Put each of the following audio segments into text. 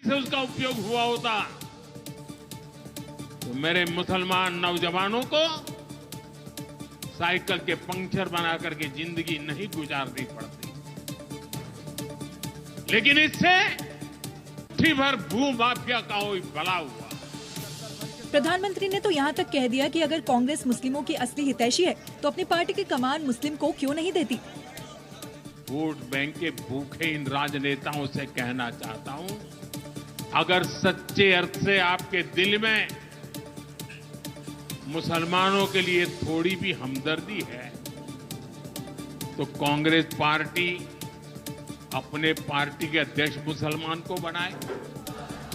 से उसका उपयोग हुआ होता तो मेरे मुसलमान नौजवानों को साइकिल के पंक्चर बना करके जिंदगी नहीं गुजारनी पड़ती। लेकिन इससे मुट्ठी भर भू माफिया का कोई भला हुआ। प्रधानमंत्री ने तो यहाँ तक कह दिया कि अगर कांग्रेस मुस्लिमों की असली हितैषी है तो अपनी पार्टी की कमान मुस्लिम को क्यों नहीं देती। वोट बैंक के भूखे इन राजनेताओं से कहना चाहता हूं, अगर सच्चे अर्थ से आपके दिल में मुसलमानों के लिए थोड़ी भी हमदर्दी है तो कांग्रेस पार्टी अपने पार्टी के अध्यक्ष मुसलमान को बनाए।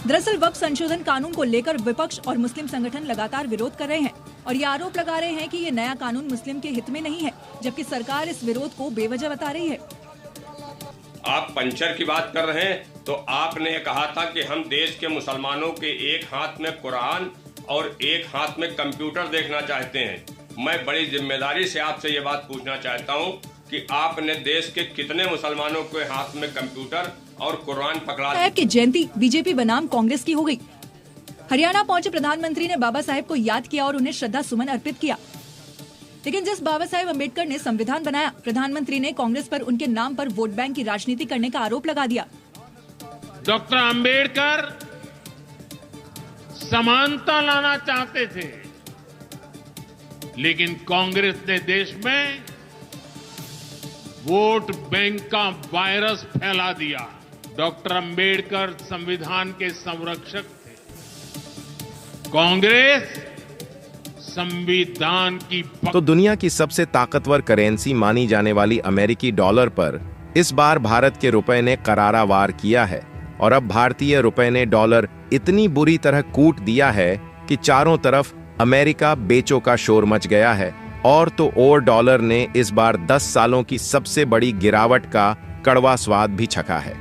दरअसल वक्फ संशोधन कानून को लेकर विपक्ष और मुस्लिम संगठन लगातार विरोध कर रहे हैं और ये आरोप लगा रहे हैं कि ये नया कानून मुस्लिम के हित में नहीं है, जबकि सरकार इस विरोध को बेवजह बता रही है। आप पंचर की बात कर रहे हैं तो आपने कहा था कि हम देश के मुसलमानों के एक हाथ में कुरान और एक हाथ में कंप्यूटर देखना चाहते हैं। मैं बड़ी जिम्मेदारी से आपसे ये बात पूछना चाहता हूँ कि आपने देश के कितने मुसलमानों के हाथ में कंप्यूटर और कुरान पकड़ा। साहब की जयंती बीजेपी बनाम कांग्रेस की हो गई। हरियाणा पहुंचे प्रधानमंत्री ने बाबा साहेब को याद किया और उन्हें श्रद्धा सुमन अर्पित किया। लेकिन जिस बाबा साहेब अम्बेडकर ने संविधान बनाया, प्रधानमंत्री ने कांग्रेस पर उनके नाम पर वोट बैंक की राजनीति करने का आरोप लगा दिया। डॉक्टर अम्बेडकर समानता लाना चाहते थे, लेकिन कांग्रेस ने देश में वोट बैंक का वायरस फैला दिया। डॉक्टर अम्बेडकर संविधान के संरक्षक थे, कांग्रेस संविधान की तो दुनिया की सबसे ताकतवर करेंसी मानी जाने वाली अमेरिकी डॉलर पर इस बार भारत के रुपए ने करारा वार किया है और अब भारतीय रुपए ने डॉलर इतनी बुरी तरह कूट दिया है कि चारों तरफ अमेरिका बेचो का शोर मच गया है। और तो और डॉलर ने इस बार 10 सालों की सबसे बड़ी गिरावट का कड़वा स्वाद भी चखा है।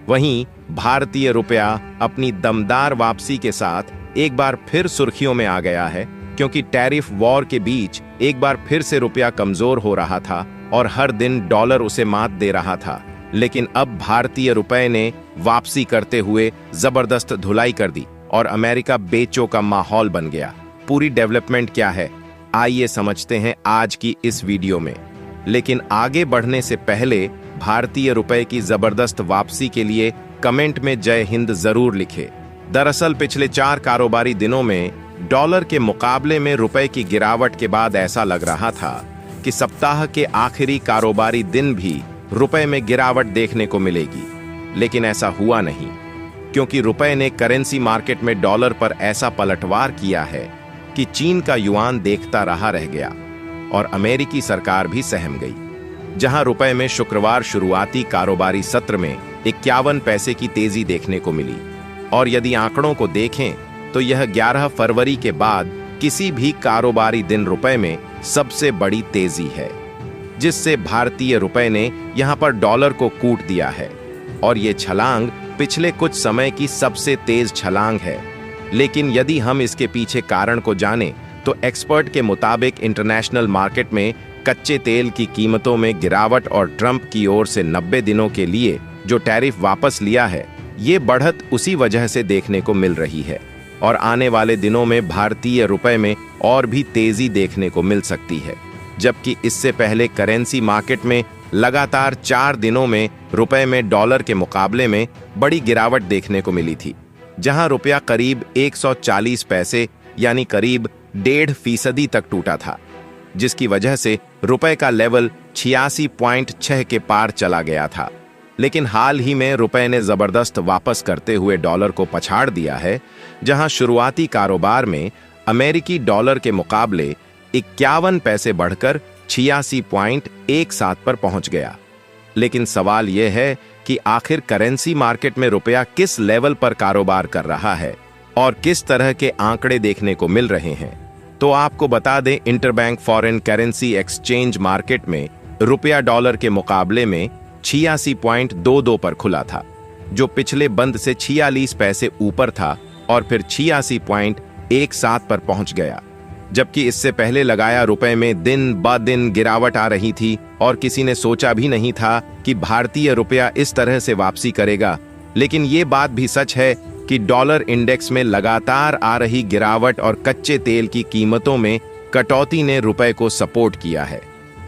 वहीं भारतीय रुपया अपनी दमदार वापसी के साथ एक बार फिर सुर्खियों में आ गया है, क्योंकि टैरिफ वॉर के बीच एक बार फिर से रुपया कमजोर हो रहा था और हर दिन डॉलर उसे मात दे रहा था। लेकिन अब भारतीय रुपए ने वापसी करते हुए जबरदस्त धुलाई कर दी और अमेरिका बेचो का माहौल बन गया। पूरी डेवलपमेंट क्या है, आइए समझते हैं आज की इस वीडियो में। लेकिन आगे बढ़ने से पहले भारतीय रुपए की जबरदस्त वापसी के लिए कमेंट में जय हिंद जरूर लिखें। दरअसल पिछले 4 कारोबारी दिनों में डॉलर के मुकाबले में रुपए की गिरावट के बाद ऐसा लग रहा था कि सप्ताह के आखिरी कारोबारी दिन भी रुपए में गिरावट देखने को मिलेगी, लेकिन ऐसा हुआ नहीं, क्योंकि रुपए ने करेंसी मार्केट में डॉलर पर ऐसा पलटवार किया है कि चीन का युआन देखता रहा रह गया और अमेरिकी सरकार भी सहम गई। जहां रुपए में शुक्रवार शुरुआती कारोबारी सत्र में 51 पैसे की तेजी देखने को मिली और यदि आंकड़ों को देखें तो यह 11 फरवरी के बाद किसी भी कारोबारी दिन रुपए में सबसे बड़ी तेजी है, जिससे भारतीय रुपए ने यहां पर डॉलर को कूट दिया है और ये छलांग पिछले कुछ समय की सबसे तेज छलांग है। लेकिन यदि हम इसके पीछे कारण को जानें तो एक्सपर्ट के मुताबिक इंटरनेशनल मार्केट में कच्चे तेल की कीमतों में गिरावट और ट्रंप की ओर से 90 दिनों के लिए जो टैरिफ वापस लिया है, ये बढ़त उसी वजह से देखने को मिल रही है और आने वाले दिनों में भारतीय रुपए में और भी तेजी देखने को मिल सकती है। जबकि इससे पहले करेंसी मार्केट में लगातार 4 दिनों में रुपए में डॉलर के मुकाबले में बड़ी गिरावट देखने को मिली थी, जहां रुपया करीब 140 पैसे यानी करीब 1.5% तक टूटा था, जिसकी वजह से रुपए का लेवल 86.6 के पार चला गया था। लेकिन हाल ही में रुपए ने जबरदस्त वापस करते हुए डॉलर को पछाड़ दिया है, जहां शुरुआती कारोबार में अमेरिकी डॉलर के मुकाबले 51 पैसे बढ़कर 86.17 पर पहुंच गया। लेकिन सवाल यह है कि आखिर करेंसी मार्केट में रुपया किस लेवल पर कारोबार कर रहा है और किस तरह के आंकड़े देखने को मिल रहे हैं। तो आपको बता दें, interbank foreign currency exchange market में रुपया डॉलर के मुकाबले में 86.22 पर खुला था, जो पिछले बंद से 46 पैसे ऊपर था और फिर 86.17 पर पहुंच गया। जबकि इससे पहले लगाया रुपए में दिन ब दिन गिरावट आ रही थी और किसी ने सोचा भी नहीं था कि भारतीय रुपया इस तरह से वापसी करेगा। लेकिन ये बात भी सच है कि डॉलर इंडेक्स में लगातार आ रही गिरावट और कच्चे तेल की कीमतों में कटौती ने रुपए को सपोर्ट किया है।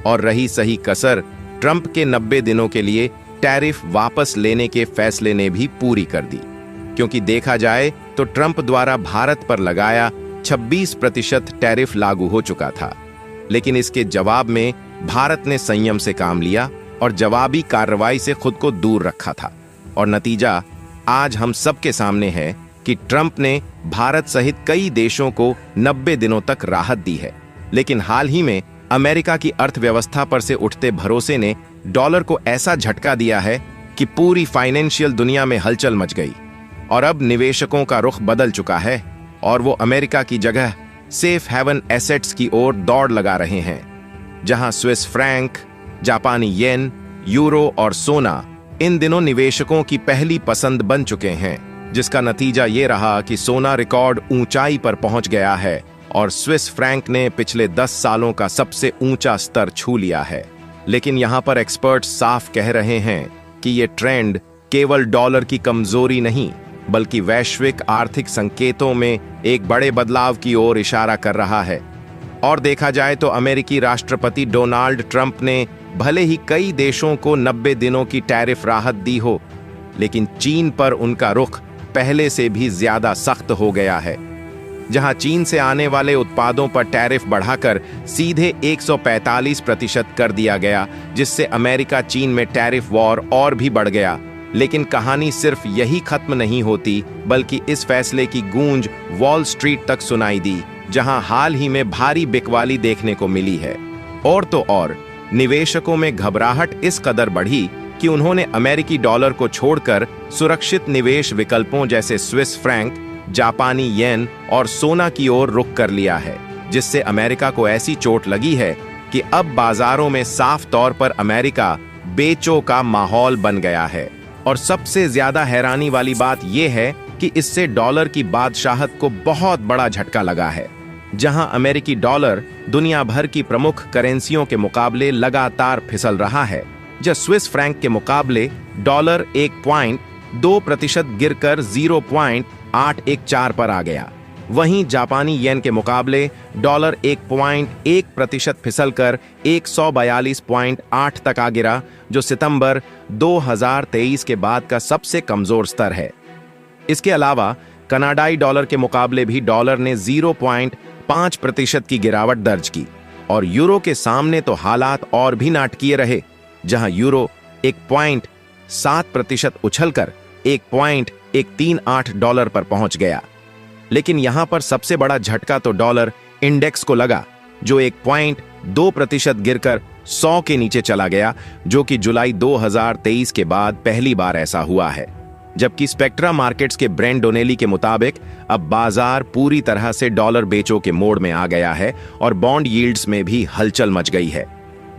और रही सही कसर ट्रंप के 90 दिनों के लिए टैरिफ वापस लेने के फैसले ने भी पूरी कर दी, क्योंकि देखा जाए तो ट्रंप द्वारा भारत पर लगाया 26% टैरिफ लागू हो चुका था। लेकिन इसके जवाब में भारत ने संयम से काम लिया और जवाबी कार्रवाई से खुद को दूर रखा था। और नतीजा आज हम सबके सामने है कि ट्रंप ने भारत सहित कई देशों को 90 दिनों तक राहत दी है। लेकिन हाल ही में अमेरिका की अर्थव्यवस्था पर से उठते भरोसे ने डॉलर को ऐसा झटका दिया है कि पूरी फाइनेंशियल दुनिया में हलचल मच गई। और अब निवेशकों का रुख बदल चुका है और वो अमेरिका की जगह सेफ हेवन एसेट्स की ओर दौड़ लगा रहे हैं, जहां स्विस फ्रैंक, जापानी येन, यूरो और सोना इन दिनों निवेशकों की पहली पसंद बन चुके हैं, जिसका नतीजा ये रहा कि सोना रिकॉर्ड ऊंचाई पर पहुंच गया है और स्विस फ्रैंक ने पिछले 10 सालों का सबसे ऊंचा स्तर छू लिया है। लेकिन यहां पर एक्सपर्ट्स साफ कह रहे हैं कि ये ट्रेंड केवल डॉलर की कमजोरी नहीं, बल्कि वैश्विक आर्थिक संकेतों में एक बड़े बदलाव की ओर इशारा कर रहा है। और देखा जाए तो अमेरिकी राष्ट्रपति डोनाल्ड ट्रंप ने भले ही कई देशों को 90 दिनों की टैरिफ राहत दी हो, लेकिन चीन पर उनका रुख पहले से भी ज्यादा सख्त हो गया है, जहां चीन से आने वाले उत्पादों पर टैरिफ बढ़ाकर सीधे 145% कर दिया गया, जिससे अमेरिका चीन में टैरिफ वॉर और भी बढ़ गया। लेकिन कहानी सिर्फ यही खत्म नहीं होती, बल्कि इस फैसले की गूंज वॉल स्ट्रीट तक सुनाई दी, जहां हाल ही में भारी बिकवाली देखने को मिली है। और तो और निवेशकों में घबराहट इस कदर बढ़ी कि उन्होंने अमेरिकी डॉलर को छोड़कर सुरक्षित निवेश विकल्पों जैसे स्विस फ्रैंक, जापानी येन और सोना की ओर रुख कर लिया है, जिससे अमेरिका को ऐसी चोट लगी है कि अब बाजारों में साफ तौर पर अमेरिका बेचो का माहौल बन गया है। और सबसे ज्यादा हैरानी वाली बात यह है कि इससे डॉलर की बादशाहत को बहुत बड़ा झटका लगा है, जहां अमेरिकी डॉलर दुनिया भर की प्रमुख करेंसियों के मुकाबले लगातार फिसल रहा है। जब स्विस फ्रैंक के मुकाबले डॉलर 1.2% गिरकर 0.814 पर आ गया, वहीं जापानी येन के मुकाबले डॉलर 1.1% फिसलकर 142.8 तक आ गिरा, जो सितंबर 2023 के बाद का सबसे कमजोर स्तर है। इसके अलावा कनाडाई डॉलर के मुकाबले भी डॉलर ने 0.5% की गिरावट दर्ज की। और यूरो के सामने तो हालात और भी नाटकीय रहे, जहां यूरो 1.7% उछलकर 1.138 डॉलर पर पहुंच गया। लेकिन यहां पर सबसे बड़ा झटका तो डॉलर इंडेक्स को लगा, जो 1.2% गिरकर 100 के नीचे चला गया, जो कि जुलाई 2023 के बाद पहली बार ऐसा हुआ है। जबकि स्पेक्ट्रा मार्केट्स के ब्रेंड डोनेली के मुताबिक अब बाजार पूरी तरह से डॉलर बेचो के मोड में आ गया है और बॉन्ड यील्ड्स में भी हलचल मच गई है,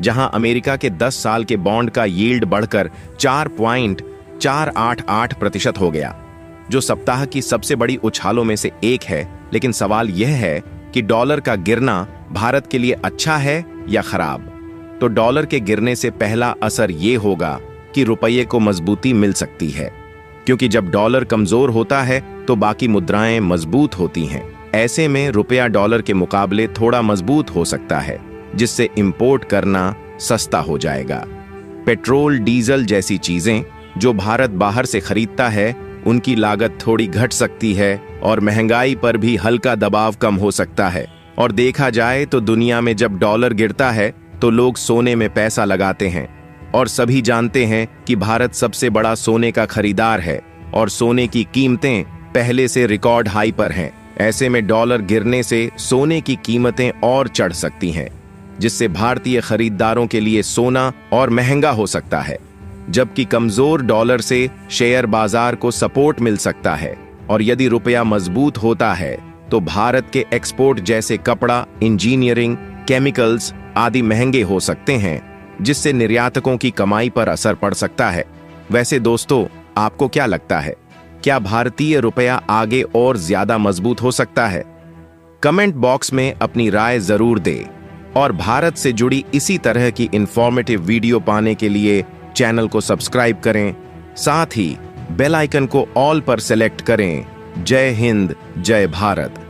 जहां अमेरिका के 10 साल के बॉन्ड का यील्ड बढ़कर 4.488% हो गया, जो सप्ताह की सबसे बड़ी उछालों में से एक है। लेकिन सवाल यह है कि डॉलर का गिरना भारत के लिए अच्छा है या खराब? तो डॉलर के गिरने से पहला असर यह होगा कि रुपये को मजबूती मिल सकती है, क्योंकि जब डॉलर कमजोर होता है तो बाकी मुद्राएं मजबूत होती हैं। ऐसे में रुपया डॉलर के मुकाबले थोड़ा मजबूत हो सकता है, जिससे इंपोर्ट करना सस्ता हो जाएगा। पेट्रोल, डीजल जैसी चीजें जो भारत बाहर से खरीदता है, उनकी लागत थोड़ी घट सकती है और महंगाई पर भी हल्का दबाव कम हो सकता है। और देखा जाए तो दुनिया में जब डॉलर गिरता है तो लोग सोने में पैसा लगाते हैं, और सभी जानते हैं कि भारत सबसे बड़ा सोने का खरीदार है और सोने की कीमतें पहले से रिकॉर्ड हाई पर हैं। ऐसे में डॉलर गिरने से सोने की कीमतें और चढ़ सकती हैं, जिससे भारतीय खरीदारों के लिए सोना और महंगा हो सकता है। जबकि कमजोर डॉलर से शेयर बाजार को सपोर्ट मिल सकता है, और यदि रुपया मजबूत होता है तो भारत के एक्सपोर्ट जैसे कपड़ा, इंजीनियरिंग, केमिकल्स आदि महंगे हो सकते हैं, जिससे निर्यातकों की कमाई पर असर पड़ सकता है। वैसे दोस्तों, आपको क्या लगता है? क्या भारतीय रुपया आगे और ज्यादा मजबूत हो सकता है? कमेंट बॉक्स में अपनी राय जरूर दें, और भारत से जुड़ी इसी तरह की इंफॉर्मेटिव वीडियो पाने के लिए चैनल को सब्सक्राइब करें। साथ ही बेल आइकन को ऑल पर सेलेक्ट करें। जय हिंद, जय भारत।